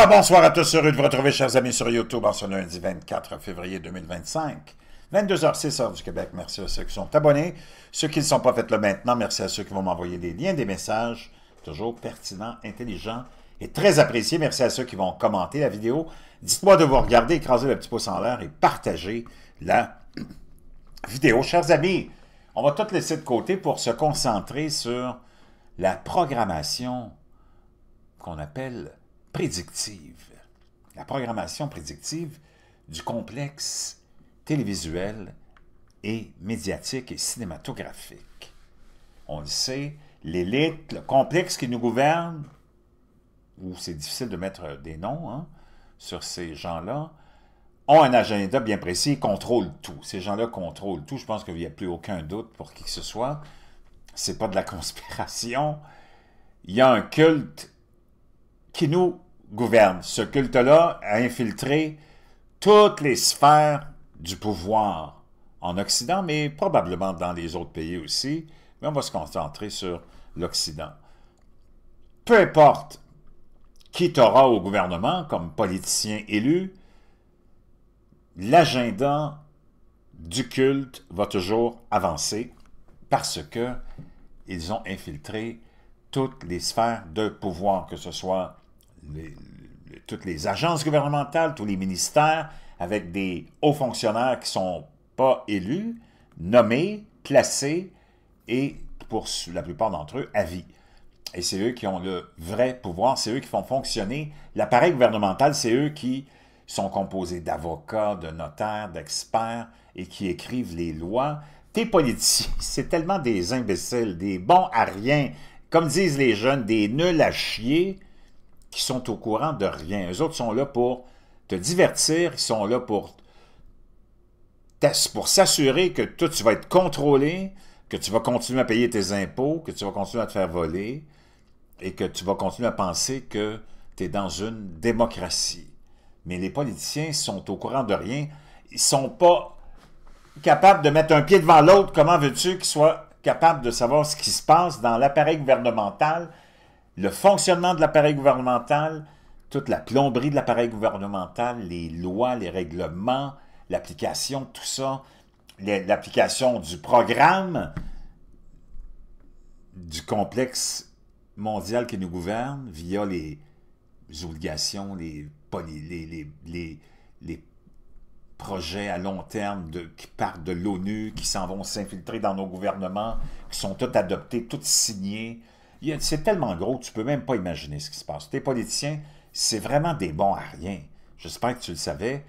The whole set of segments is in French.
Alors, bonsoir à tous, heureux de vous retrouver, chers amis, sur YouTube en ce lundi 24 février 2025. 22h06 heure du Québec. Merci à ceux qui sont abonnés. Ceux qui ne sont pas, faites-le maintenant. Merci à ceux qui vont m'envoyer des liens, des messages, toujours pertinents, intelligents et très appréciés. Merci à ceux qui vont commenter la vidéo. Dites-moi de vous regarder, écraser le petit pouce en l'air et partager la vidéo. Chers amis, on va tout laisser de côté pour se concentrer sur la programmation qu'on appelle prédictive. La programmation prédictive du complexe télévisuel et médiatique et cinématographique. On le sait, l'élite, le complexe qui nous gouverne, où c'est difficile de mettre des noms sur ces gens-là, ont un agenda bien précis et contrôlent tout. Ces gens-là contrôlent tout. Je pense qu'il n'y a plus aucun doute pour qui que ce soit. C'est pas de la conspiration. Il y a un culte qui nous gouverne. Ce culte-là a infiltré toutes les sphères du pouvoir en Occident, mais probablement dans les autres pays aussi. Mais on va se concentrer sur l'Occident. Peu importe qui t'aura au gouvernement comme politicien élu, l'agenda du culte va toujours avancer parce que ils ont infiltré toutes les sphères de pouvoir, que ce soit toutes les agences gouvernementales, tous les ministères, avec des hauts fonctionnaires qui ne sont pas élus, nommés, placés et, pour la plupart d'entre eux, à vie. Et c'est eux qui ont le vrai pouvoir, c'est eux qui font fonctionner l'appareil gouvernemental, c'est eux qui sont composés d'avocats, de notaires, d'experts et qui écrivent les lois. Tes politiciens, c'est tellement des imbéciles, des bons à rien, comme disent les jeunes, des nuls à chier, qui sont au courant de rien. Eux autres sont là pour te divertir, ils sont là pour s'assurer que toi, tu vas être contrôlé, que tu vas continuer à payer tes impôts, que tu vas continuer à te faire voler et que tu vas continuer à penser que tu es dans une démocratie. Mais les politiciens sont au courant de rien. Ils ne sont pas capables de mettre un pied devant l'autre. Comment veux-tu qu'ils soient capables de savoir ce qui se passe dans l'appareil gouvernemental, le fonctionnement de l'appareil gouvernemental, toute la plomberie de l'appareil gouvernemental, les lois, les règlements, l'application, tout ça, l'application du programme du complexe mondial qui nous gouverne via les obligations, les projets à long terme qui partent de l'ONU, qui s'en vont s'infiltrer dans nos gouvernements, qui sont tous adoptés, tous signés. C'est tellement gros, tu ne peux même pas imaginer ce qui se passe. Tes politiciens, c'est vraiment des bons à rien. J'espère que tu le savais.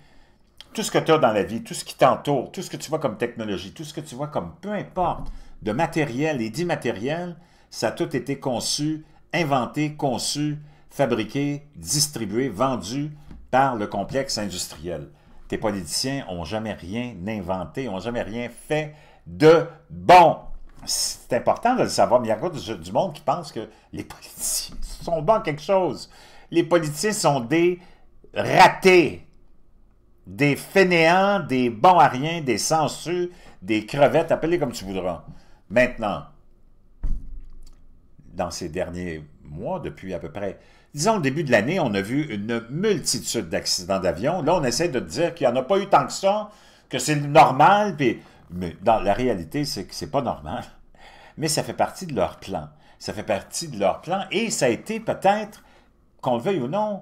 Tout ce que tu as dans la vie, tout ce qui t'entoure, tout ce que tu vois comme technologie, tout ce que tu vois comme peu importe, de matériel et d'immatériel, ça a tout été conçu, inventé, conçu, fabriqué, distribué, vendu par le complexe industriel. Tes politiciens n'ont jamais rien inventé, n'ont jamais rien fait de bon. C'est important de le savoir, mais il y a encore du monde qui pense que les politiciens sont bons à quelque chose. Les politiciens sont des ratés, des fainéants, des bons à rien, des sangsues, des crevettes, appelez comme tu voudras. Maintenant, dans ces derniers mois, depuis à peu près, disons le début de l'année, on a vu une multitude d'accidents d'avion. Là, on essaie de dire qu'il n'y en a pas eu tant que ça, que c'est normal, puis... Mais dans la réalité, c'est que c'est pas normal. Mais ça fait partie de leur plan. Ça fait partie de leur plan et ça a été peut-être, qu'on le veuille ou non,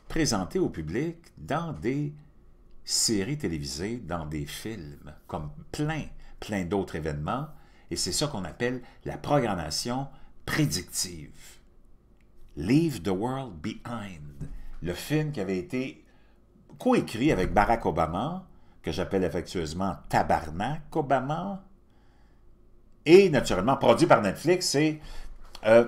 présenté au public dans des séries télévisées, dans des films, comme plein d'autres événements. Et c'est ça qu'on appelle la programmation prédictive. Leave the World Behind. Le film qui avait été coécrit avec Barack Obama, que j'appelle affectueusement Tabarnak Obama, et naturellement produit par Netflix et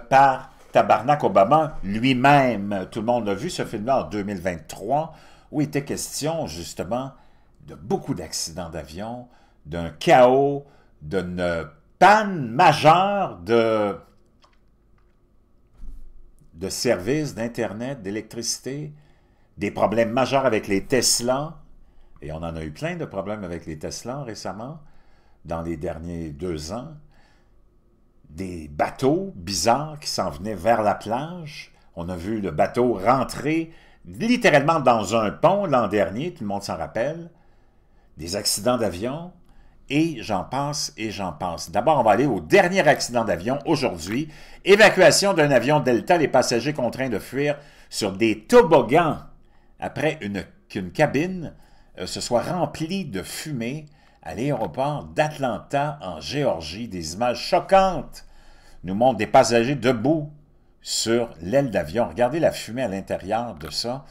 par Tabarnak Obama lui-même. Tout le monde a vu ce film-là en 2023, où il était question justement de beaucoup d'accidents d'avion, d'un chaos, d'une panne majeure de services, d'Internet, d'électricité, des problèmes majeurs avec les Tesla. Et on en a eu plein de problèmes avec les Tesla récemment, dans les derniers 2 ans. Des bateaux bizarres qui s'en venaient vers la plage. On a vu le bateau rentrer littéralement dans un pont l'an dernier, tout le monde s'en rappelle. Des accidents d'avion, et j'en passe et j'en passe. D'abord, on va aller au dernier accident d'avion aujourd'hui. Évacuation d'un avion Delta, les passagers contraints de fuir sur des toboggans après qu'une cabine se soit remplie de fumée à l'aéroport d'Atlanta en Géorgie. Des images choquantes nous montrent des passagers debout sur l'aile d'avion. Regardez la fumée à l'intérieur de ça.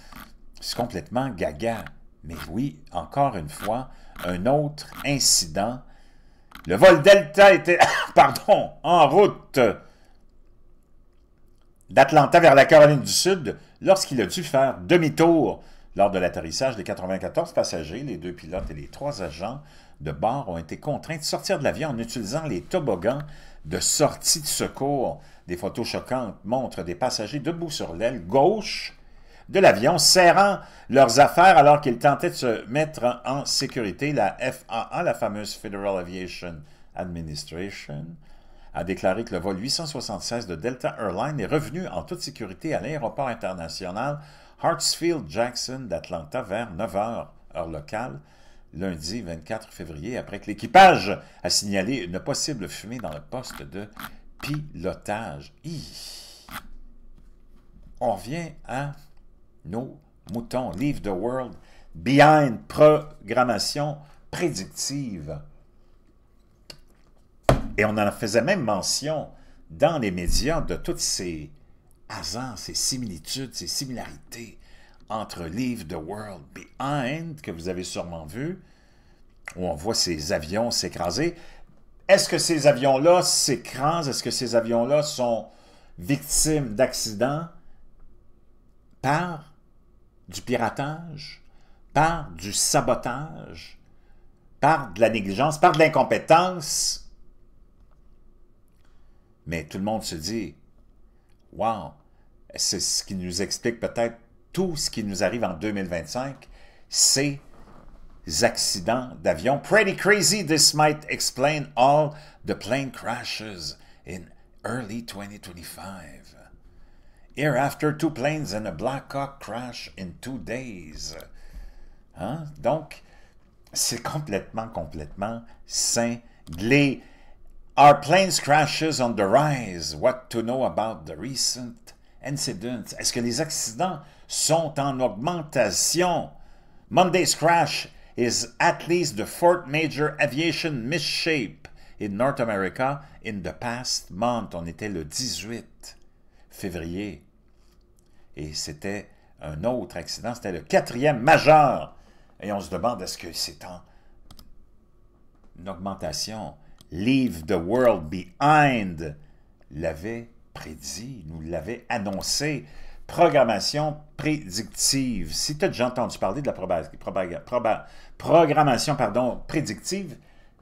C'est complètement gaga. Mais oui, encore une fois, un autre incident. Le vol Delta était, pardon, en route d'Atlanta vers la Caroline du Sud lorsqu'il a dû faire demi-tour. Lors de l'atterrissage, les 94 passagers, les 2 pilotes et les 3 agents de bord ont été contraints de sortir de l'avion en utilisant les toboggans de sortie de secours. Des photos choquantes montrent des passagers debout sur l'aile gauche de l'avion, serrant leurs affaires alors qu'ils tentaient de se mettre en sécurité. La FAA, la fameuse Federal Aviation Administration, a déclaré que le vol 876 de Delta Airlines est revenu en toute sécurité à l'aéroport international Hartsfield-Jackson d'Atlanta vers 9 h, heure locale, lundi 24 février, après que l'équipage a signalé une possible fumée dans le poste de pilotage. On revient à nos moutons. Leave the world behind. Programmation prédictive. Et on en faisait même mention dans les médias de toutes ces hasards, ces similitudes, ces similarités entre Leave the World Behind, que vous avez sûrement vu, où on voit ces avions s'écraser. Est-ce que ces avions-là s'écrasent? Est-ce que ces avions-là sont victimes d'accidents par du piratage, par du sabotage, par de la négligence, par de l'incompétence? Mais tout le monde se dit, « Wow! » C'est ce qui nous explique peut-être tout ce qui nous arrive en 2025, ces accidents d'avion. Pretty crazy, this might explain all the plane crashes in early 2025. Hereafter, 2 planes and a Black Hawk crash in 2 days. Hein? Donc, c'est complètement cinglé. Are planes crashes on the rise? What to know about the recent incidents? Est-ce que les accidents sont en augmentation? Monday's crash is at least the 4th major aviation misshape in North America in the past month. On était le 18 février. Et c'était un autre accident, c'était le 4e majeur. Et on se demande, est-ce que c'est en augmentation? Leave the world behind l'avait prédit, nous l'avait annoncé. Programmation prédictive. Si tu as déjà entendu parler de la programmation prédictive,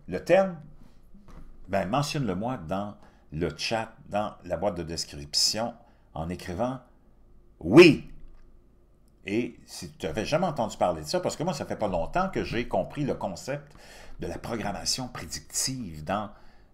le terme, ben, mentionne-le-moi dans le chat, dans la boîte de description, en écrivant « Oui ». Et si tu n'avais jamais entendu parler de ça, parce que moi, ça fait pas longtemps que j'ai compris le concept de la programmation prédictive dans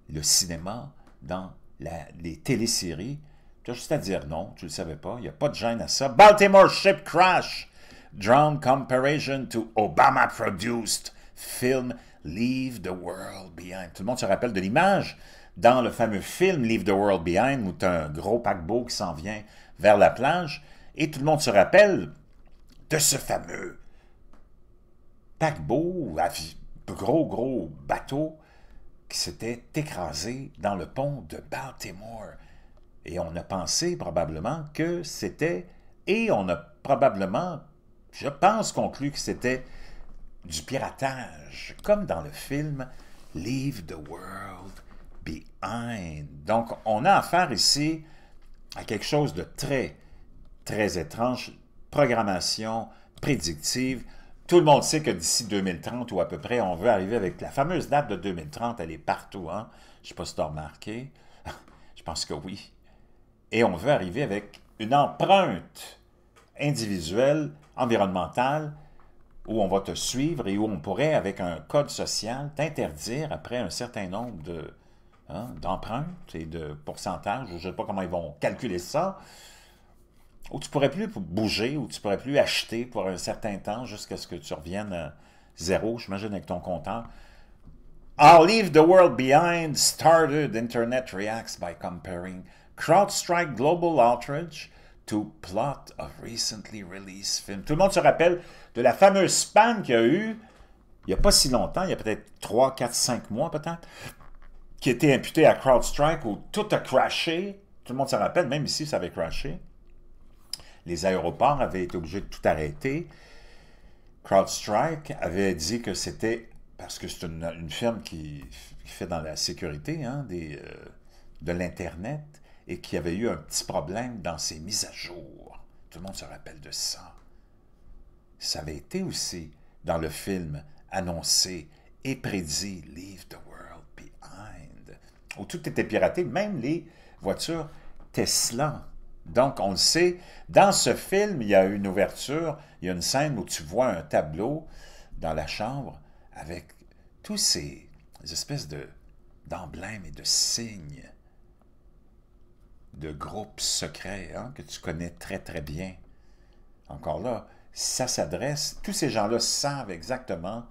le cinéma, dans les téléséries. Tu as juste à dire non, tu ne le savais pas, il n'y a pas de gêne à ça. Baltimore ship crash, drawn comparison to Obama-produced film Leave the World Behind. Tout le monde se rappelle de l'image dans le fameux film Leave the World Behind, où tu as un gros paquebot qui s'en vient vers la plage, et tout le monde se rappelle de ce fameux paquebot, gros bateau qui s'était écrasé dans le pont de Baltimore. Et on a pensé probablement que c'était, et on a probablement, je pense, conclu que c'était du piratage, comme dans le film Leave the World Behind. Donc, on a affaire ici à quelque chose de très étrange, programmation prédictive. Tout le monde sait que d'ici 2030 ou à peu près, on veut arriver avec la fameuse date de 2030, elle est partout, hein? Je ne sais pas si tu as remarqué, je pense que oui. Et on veut arriver avec une empreinte individuelle, environnementale, où on va te suivre et où on pourrait, avec un code social, t'interdire après un certain nombre d'empreintes et de pourcentages, je ne sais pas comment ils vont calculer ça, où tu ne pourrais plus bouger, où tu ne pourrais plus acheter pour un certain temps jusqu'à ce que tu reviennes à zéro, j'imagine, avec ton compteur. I'll leave the world behind, started, Internet reacts by comparing CrowdStrike global outrage to plot of recently released film. Tout le monde se rappelle de la fameuse panne qu'il y a eu il n'y a pas si longtemps, il y a peut-être 3, 4, 5 mois peut-être, qui était imputée à CrowdStrike où tout a crashé. Tout le monde se rappelle, même ici, ça avait crashé. Les aéroports avaient été obligés de tout arrêter. CrowdStrike avait dit que c'était, parce que c'est une firme qui fait dans la sécurité hein, de l'Internet, et qui avait eu un petit problème dans ses mises à jour. Tout le monde se rappelle de ça. Ça avait été aussi dans le film annoncé et prédit « Leave the world behind », où tout était piraté, même les voitures Tesla. Donc, on le sait, dans ce film, il y a une ouverture, il y a une scène où tu vois un tableau dans la chambre avec tous ces espèces d'emblèmes et de signes de groupes secrets hein, que tu connais très, très bien. Encore là, ça s'adresse, tous ces gens-là savent exactement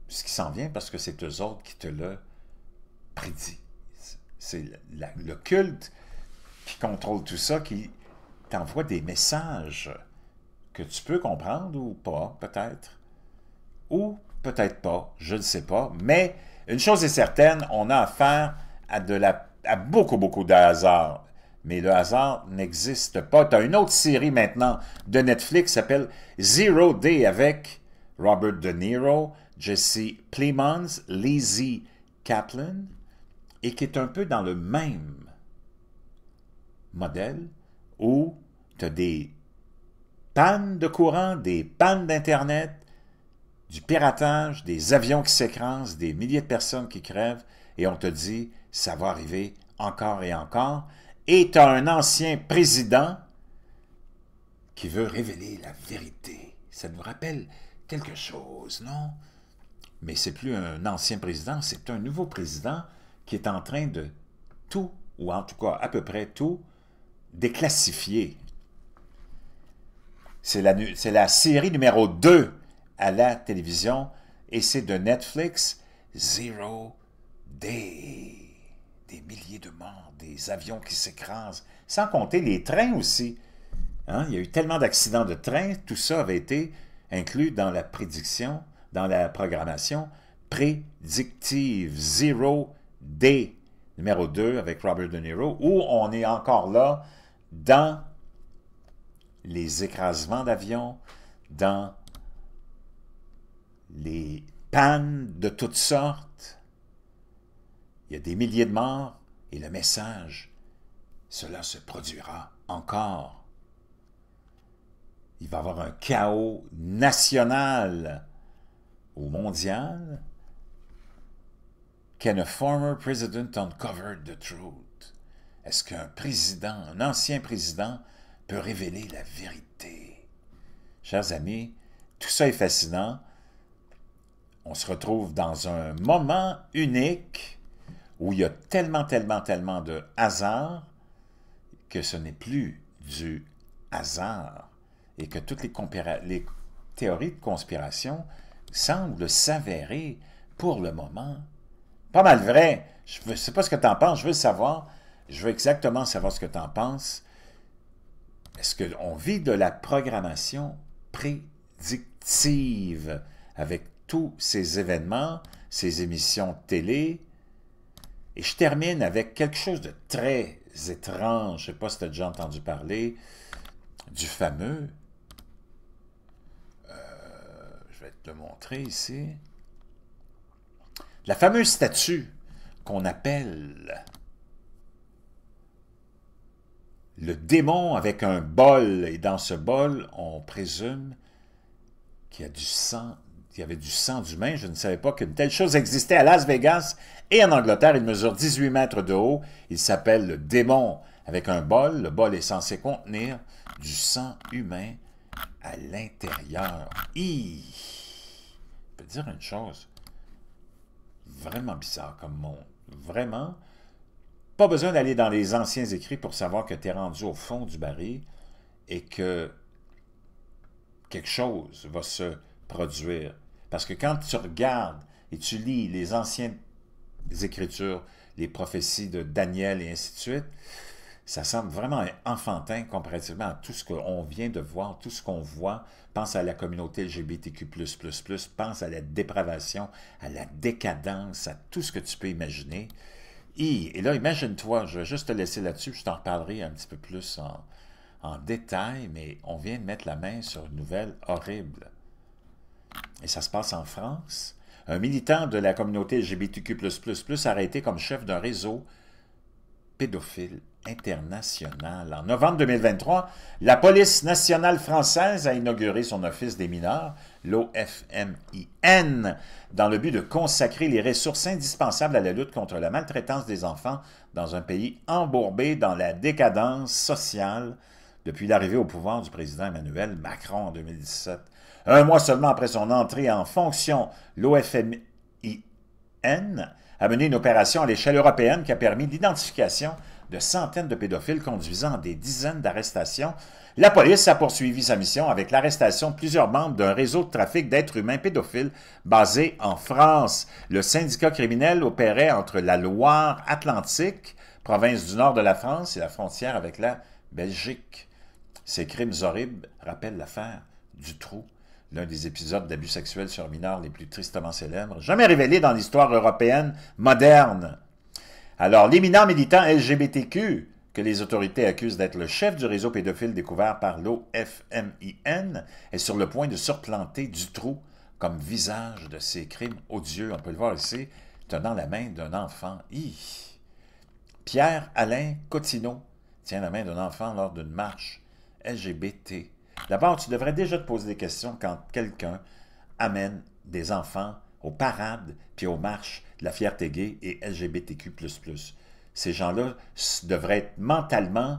ce qui s'en vient parce que c'est eux autres qui te le prédit. C'est le culte qui contrôle tout ça, qui t'envoie des messages que tu peux comprendre ou pas, peut-être. Ou peut-être pas, je ne sais pas. Mais une chose est certaine, on a affaire à beaucoup, beaucoup de hasard. Mais le hasard n'existe pas. Tu as une autre série maintenant de Netflix qui s'appelle Zero Day avec Robert De Niro, Jesse Plemons, Lizzie Kaplan, et qui est un peu dans le même modèle où tu as des pannes de courant, des pannes d'Internet, du piratage, des avions qui s'écrasent, des milliers de personnes qui crèvent, et on te dit, ça va arriver encore et encore. Et tu as un ancien président qui veut révéler la vérité. Ça nous rappelle quelque chose, non? Mais c'est plus un ancien président, c'est un nouveau président qui est en train de tout, ou en tout cas à peu près tout, déclassifier. C'est la série numéro 2 à la télévision et c'est de Netflix, Zero Day. Des milliers de morts, des avions qui s'écrasent, sans compter les trains aussi. Hein? Il y a eu tellement d'accidents de train, tout ça avait été inclus dans la prédiction, dans la programmation prédictive. Zero Day, numéro 2, avec Robert De Niro, où on est encore là dans les écrasements d'avions, dans les pannes de toutes sortes. Il y a des milliers de morts et le message, cela se produira encore. Il va y avoir un chaos national ou mondial. Can a former president uncover the truth? Est-ce qu'un président, un ancien président, peut révéler la vérité? Chers amis, tout ça est fascinant. On se retrouve dans un moment unique où il y a tellement, tellement, tellement de hasard que ce n'est plus du hasard et que toutes les théories de conspiration semblent s'avérer pour le moment pas mal vrai. Je ne sais pas ce que tu en penses, je veux le savoir. Je veux exactement savoir ce que tu en penses. Est-ce qu'on vit de la programmation prédictive avec tous ces événements, ces émissions de télé? Et je termine avec quelque chose de très étrange. Je ne sais pas si tu as déjà entendu parler du fameux... je vais te le montrer ici. La fameuse statue qu'on appelle le démon avec un bol. Et dans ce bol, on présume qu'il y a du sang, qu'il y avait du sang d'humain. Je ne savais pas qu'une telle chose existait à Las Vegas et en Angleterre. Il mesure 18 mètres de haut. Il s'appelle le démon avec un bol. Le bol est censé contenir du sang humain à l'intérieur. Je peux te dire une chose. Vraiment bizarre comme monde. Vraiment. Pas besoin d'aller dans les anciens écrits pour savoir que tu es rendu au fond du baril. et que quelque chose va se produire. Parce que quand tu regardes et tu lis les anciennes Écritures, les prophéties de Daniel et ainsi de suite, ça semble vraiment enfantin comparativement à tout ce qu'on vient de voir, tout ce qu'on voit. Pense à la communauté LGBTQ++, pense à la dépravation, à la décadence, à tout ce que tu peux imaginer. Et là, imagine-toi, je vais juste te laisser là-dessus, je t'en reparlerai un petit peu plus en détail, mais on vient de mettre la main sur une nouvelle horrible. Et ça se passe en France. Un militant de la communauté LGBTQ++ arrêté comme chef d'un réseau pédophile international. En novembre 2023, la police nationale française a inauguré son office des mineurs, l'OFMIN, dans le but de consacrer les ressources indispensables à la lutte contre la maltraitance des enfants dans un pays embourbé dans la décadence sociale depuis l'arrivée au pouvoir du président Emmanuel Macron en 2017. Un mois seulement après son entrée en fonction, l'OFMIN a mené une opération à l'échelle européenne qui a permis l'identification de centaines de pédophiles conduisant à des dizaines d'arrestations. La police a poursuivi sa mission avec l'arrestation de plusieurs membres d'un réseau de trafic d'êtres humains pédophiles basé en France. Le syndicat criminel opérait entre la Loire-Atlantique, province du nord de la France, et la frontière avec la Belgique. Ces crimes horribles rappellent l'affaire Dutroux, l'un des épisodes d'abus sexuels sur mineurs les plus tristement célèbres, jamais révélés dans l'histoire européenne moderne. Alors, l'éminent militant LGBTQ, que les autorités accusent d'être le chef du réseau pédophile découvert par l'OFMIN, est sur le point de surplanter Dutroux comme visage de ces crimes odieux. On peut le voir ici, tenant la main d'un enfant. Pierre-Alain Cotineau tient la main d'un enfant lors d'une marche LGBT. D'abord, tu devrais déjà te poser des questions quand quelqu'un amène des enfants aux parades puis aux marches de la fierté gay et LGBTQ++. Ces gens-là devraient être mentalement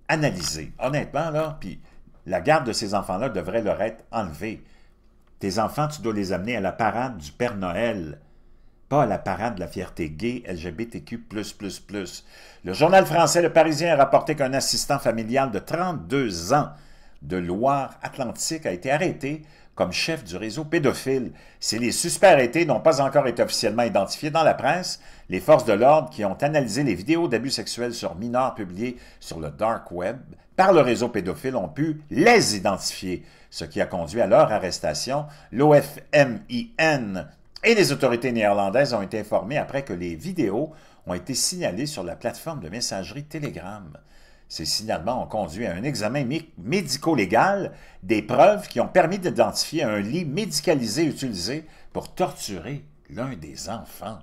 analysés. Honnêtement, là, puis la garde de ces enfants-là devrait leur être enlevée. Tes enfants, tu dois les amener à la parade du Père Noël, pas à la parade de la fierté gay LGBTQ++. Le journal français Le Parisien a rapporté qu'un assistant familial de 32 ans de Loire-Atlantique a été arrêté comme chef du réseau pédophile. Si les suspects arrêtés n'ont pas encore été officiellement identifiés dans la presse, les forces de l'ordre qui ont analysé les vidéos d'abus sexuels sur mineurs publiées sur le dark web par le réseau pédophile ont pu les identifier, ce qui a conduit à leur arrestation. L'OFMIN et les autorités néerlandaises ont été informées après que les vidéos ont été signalées sur la plateforme de messagerie Telegram. Ces signalements ont conduit à un examen médico-légal des preuves qui ont permis d'identifier un lit médicalisé utilisé pour torturer l'un des enfants.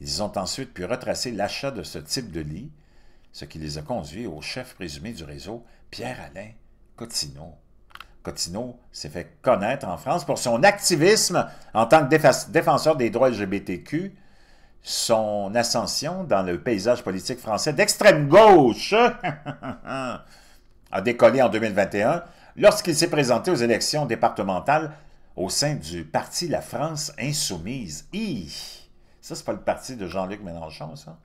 Ils ont ensuite pu retracer l'achat de ce type de lit, ce qui les a conduits au chef présumé du réseau, Pierre-Alain Cotineau. Cotineau s'est fait connaître en France pour son activisme en tant que défenseur des droits LGBTQ, son ascension dans le paysage politique français d'extrême gauche a décollé en 2021 lorsqu'il s'est présenté aux élections départementales au sein du parti La France Insoumise. Ça, c'est pas le parti de Jean-Luc Mélenchon, ça.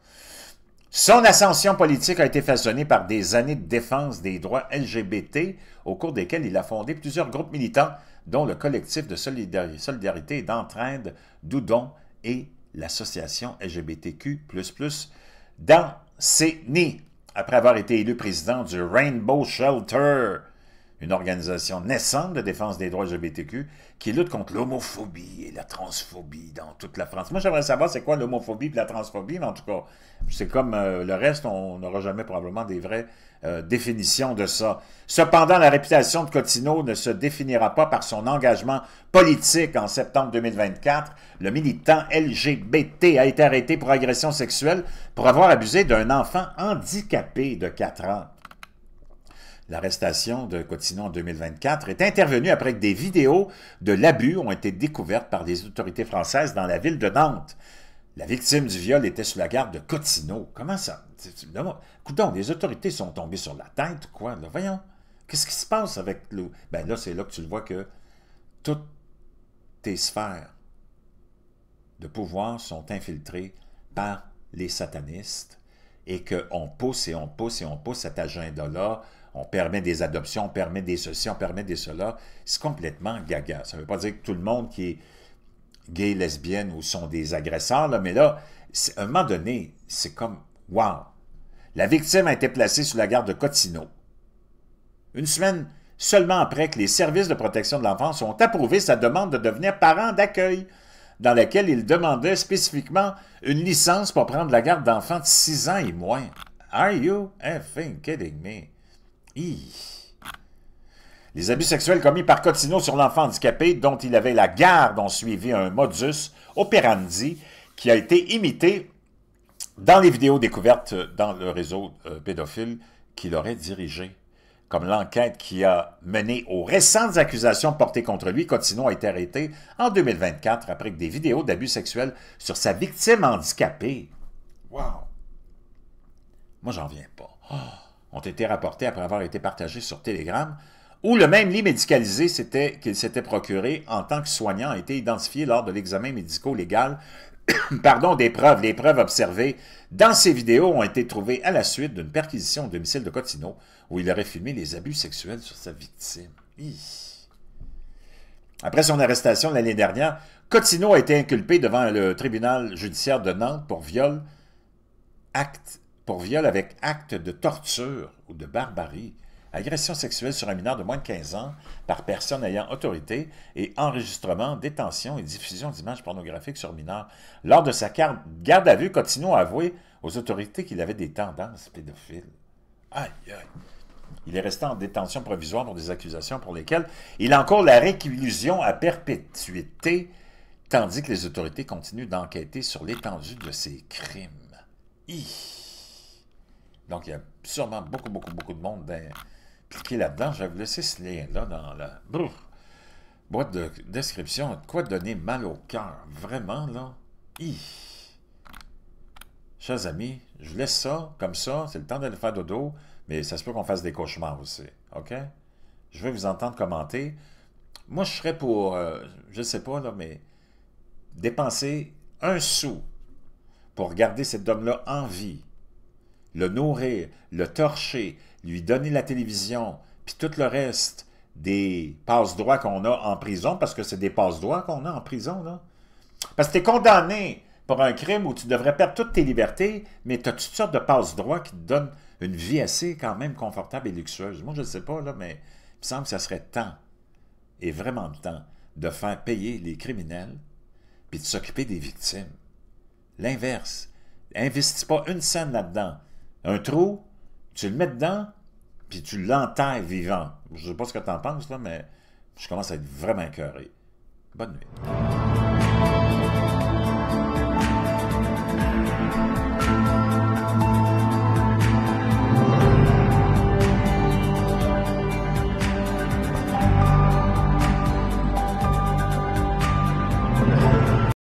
Son ascension politique a été façonnée par des années de défense des droits LGBT, au cours desquels il a fondé plusieurs groupes militants, dont le collectif de solidarité et d'entraide Doudon et l'association LGBTQ+, dans ses nids, après avoir été élu président du Rainbow Shelter, une organisation naissante de défense des droits LGBTQ qui lutte contre l'homophobie et la transphobie dans toute la France. Moi, j'aimerais savoir c'est quoi l'homophobie et la transphobie, mais en tout cas, c'est comme le reste, on n'aura jamais probablement des vraies définitions de ça. Cependant, la réputation de Cotineau ne se définira pas par son engagement politique. En septembre 2024, le militant LGBT a été arrêté pour agression sexuelle pour avoir abusé d'un enfant handicapé de 4 ans. L'arrestation de Cotineau en 2024 est intervenue après que des vidéos de l'abus ont été découvertes par les autorités françaises dans la ville de Nantes. La victime du viol était sous la garde de Cotineau. Comment ça? Coudonc, les autorités sont tombées sur la tête ou quoi? Là? Voyons, qu'est-ce qui se passe avec le... Ben là, c'est là que tu le vois que toutes tes sphères de pouvoir sont infiltrées par les satanistes et qu'on pousse et on pousse et on pousse cet agenda-là. on permet des adoptions, on permet des ceci, on permet des cela. C'est complètement gaga. Ça ne veut pas dire que tout le monde qui est gay, lesbienne ou sont des agresseurs, là, mais là, à un moment donné, c'est comme, wow! La victime a été placée sous la garde de Cottineau. Une semaine seulement après que les services de protection de l'enfance ont approuvé sa demande de devenir parent d'accueil, dans laquelle il demandait spécifiquement une licence pour prendre la garde d'enfants de 6 ans et moins. Are you effing kidding me? Les abus sexuels commis par Cottineau sur l'enfant handicapé dont il avait la garde ont suivi un modus operandi qui a été imité dans les vidéos découvertes dans le réseau pédophile qu'il aurait dirigé. Comme l'enquête qui a mené aux récentes accusations portées contre lui, Cottineau a été arrêté en 2024 après que des vidéos d'abus sexuels sur sa victime handicapée. Wow! Moi, j'en viens pas. Ont été rapportés après avoir été partagés sur Telegram, où le même lit médicalisé qu'il s'était procuré en tant que soignant a été identifié lors de l'examen médico-légal des preuves. Les preuves observées dans ces vidéos ont été trouvées à la suite d'une perquisition au domicile de Cottineau, où il aurait filmé les abus sexuels sur sa victime. Après son arrestation l'année dernière, Cottineau a été inculpé devant le tribunal judiciaire de Nantes pour viol avec acte de torture ou de barbarie, agression sexuelle sur un mineur de moins de 15 ans par personne ayant autorité et enregistrement, détention et diffusion d'images pornographiques sur mineurs. Lors de sa garde à vue, Cottineau a avoué aux autorités qu'il avait des tendances pédophiles. Aïe, aïe. Il est resté en détention provisoire pour des accusations pour lesquelles il encourt la réclusion à perpétuité, tandis que les autorités continuent d'enquêter sur l'étendue de ses crimes. Donc, il y a sûrement beaucoup de monde impliqué là-dedans. Je vais vous laisser ce lien-là dans la boîte de description. De quoi donner mal au cœur. Vraiment, là. Chers amis, je vous laisse ça, comme ça. C'est le temps d'aller faire dodo, mais ça se peut qu'on fasse des cauchemars aussi. OK? Je vais vous entendre commenter. Moi, je serais pour, je ne sais pas, là, mais dépenser 1 sou pour garder cet homme-là en vie, le nourrir, le torcher, lui donner la télévision, puis tout le reste des passe-droits qu'on a en prison, parce que c'est des passe-droits qu'on a en prison, là. Parce que tu es condamné pour un crime où tu devrais perdre toutes tes libertés, mais tu as toutes sortes de passe-droits qui te donnent une vie assez quand même confortable et luxueuse. Moi, je ne sais pas, là, mais il me semble que ça serait temps, et vraiment temps, de faire payer les criminels, puis de s'occuper des victimes. L'inverse. Investis pas une scène là-dedans. Un trou, tu le mets dedans, puis tu l'enterres vivant. Je ne sais pas ce que tu en penses, là, mais je commence à être vraiment écœuré. Bonne nuit.